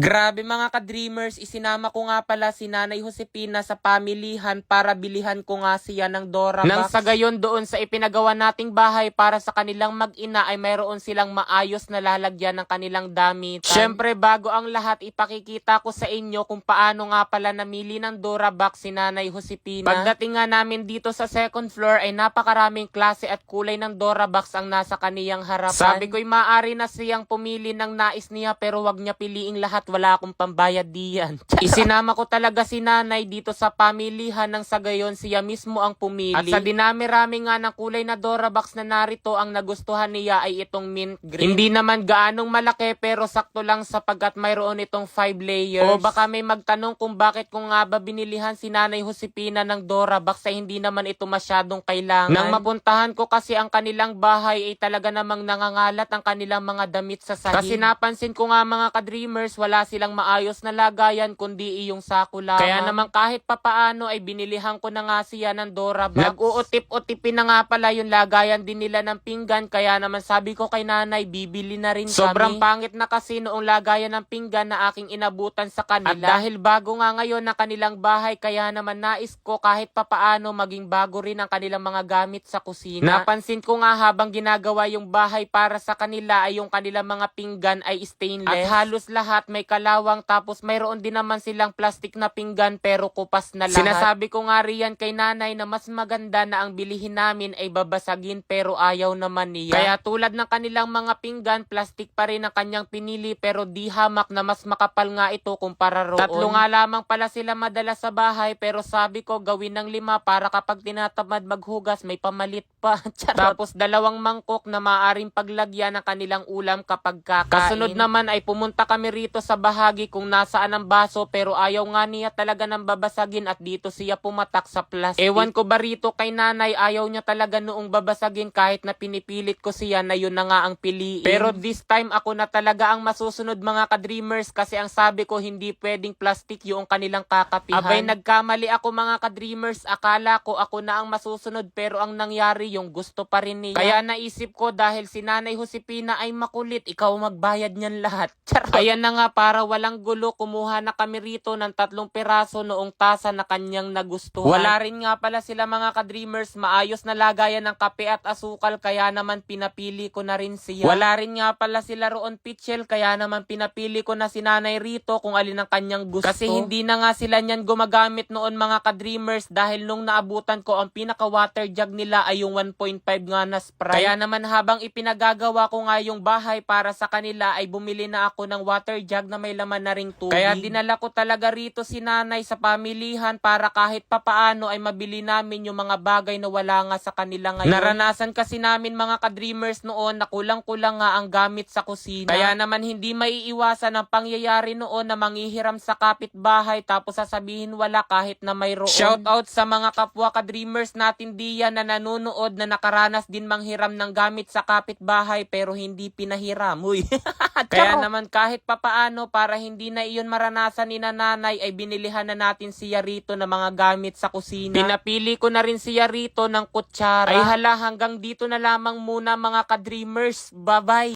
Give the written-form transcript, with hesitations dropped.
Grabe mga ka-dreamers, isinama ko nga pala si Nanay Josefina sa pamilihan para bilihan ko nga siya ng Dora Box. Nang sa gayon doon sa ipinagawa nating bahay para sa kanilang mag-ina ay mayroon silang maayos na lalagyan ng kanilang damitan. Syempre bago ang lahat ipakikita ko sa inyo kung paano nga pala namili ng Dora Box si Nanay Josefina. Pagdating nga namin dito sa second floor ay napakaraming klase at kulay ng Dora Box ang nasa kaniyang harapan. Sabi ko'y maaari na siyang pumili ng nais niya pero wag niya piliing lahat. Wala akong pambayad diyan. Isinama ko talaga si Nanay dito sa pamilihan nang sa gayon siya mismo ang pumili. At sa dinami-rami nga ng kulay na Dora Box na narito, ang nagustuhan niya ay itong mint green. Hindi naman gaanong malaki pero sakto lang sapagkat mayroon itong 5 layers. O baka may magtanong kung bakit ko nga ba binilihan si Nanay Josefina ng Dora Box ay hindi naman ito masyadong kailangan. Nang mapuntahan ko kasi ang kanilang bahay ay talaga namang nangangalat ang kanilang mga damit sa sahig. Kasi napansin ko nga mga ka-dreamers, wala silang maayos na lagayan kundi iyong sako lamang. Kaya naman kahit papaano ay binilihan ko na nga siya ng Dora Box. Nag-uutip-utipin na nga pala yung lagayan din nila ng pinggan, kaya naman sabi ko kay Nanay bibili na rin Sobrang pangit na kasi noong lagayan ng pinggan na aking inabutan sa kanila. At dahil bago nga ngayon na kanilang bahay, kaya naman nais ko kahit papaano maging bago rin ang kanilang mga gamit sa kusina. Napansin ko nga habang ginagawa yung bahay para sa kanila ay yung kanilang mga pinggan ay stainless. At halos lahat may kalawang, tapos mayroon din naman silang plastic na pinggan pero kupas na lahat. Sinasabi ko nga riyan kay Nanay na mas maganda na ang bilihin namin ay babasagin pero ayaw naman niya. Kaya tulad ng kanilang mga pinggan, plastic pa rin ang kanyang pinili pero di hamak na mas makapal nga ito kumpara roon. 3 nga lamang pala sila madalas sa bahay pero sabi ko gawin ng 5 para kapag tinatamad maghugas may pamalit pa. Tapos 2 mangkok na maaaring paglagyan ng kanilang ulam kapag kakain. Kasunod naman ay pumunta kami rito sa bahagi kung nasaan ang baso pero ayaw nga niya talaga ng babasagin at dito siya pumatak sa plastic. Ewan ko ba rito kay Nanay, ayaw niya talaga noong babasagin kahit na pinipilit ko siya na yun na nga ang piliin. Pero this time ako na talaga ang masusunod mga ka-dreamers kasi ang sabi ko hindi pwedeng plastic yung kanilang kakapihan. Abay nagkamali ako mga ka-dreamers, akala ko ako na ang masusunod pero ang nangyari yung gusto pa rin niya. Kaya naisip ko dahil si Nanay Josefina ay makulit, ikaw magbayad niyan lahat. Charot. Ayan na nga, para walang gulo, kumuha na kami rito ng 3 piraso noong tasa na kanyang nagustuhan. Wala rin nga pala sila mga ka-dreamers maayos na lagayan ng kape at asukal, kaya naman pinapili ko na rin siya. Wala rin nga pala sila roon pitchel, kaya naman pinapili ko na si Nanay rito kung alin ang kanyang gusto. Kasi hindi na nga sila niyan gumagamit noon mga ka-dreamers dahil nung naabutan ko ang pinaka water jug nila ay yung 1.5 nga na Sprite. Kaya naman habang ipinagagawa ko nga yung bahay para sa kanila ay bumili na ako ng water jug na may laman na ring tubig. Kaya dinala ko talaga rito si Nanay sa pamilihan para kahit papaano ay mabili namin yung mga bagay na wala nga sa kanila ngayon. Naranasan kasi namin mga ka-dreamers noon na kulang-kulang nga ang gamit sa kusina. Kaya naman hindi maiiwasan ang pangyayari noon na manghihiram sa kapitbahay tapos sasabihin wala kahit na mayroon. Shout out sa mga kapwa ka-dreamers natin diyan na nanonood na nakaranas din manghiram ng gamit sa kapitbahay pero hindi pinahiram. Uy. Kaya naman kahit papaano para hindi na iyon maranasan ni Nanay ay binilihan na natin siya rito ng mga gamit sa kusina. Pinapili ko na rin siya rito ng kutsara. Ay hala, hanggang dito na lamang muna mga ka-dreamers. Bye-bye!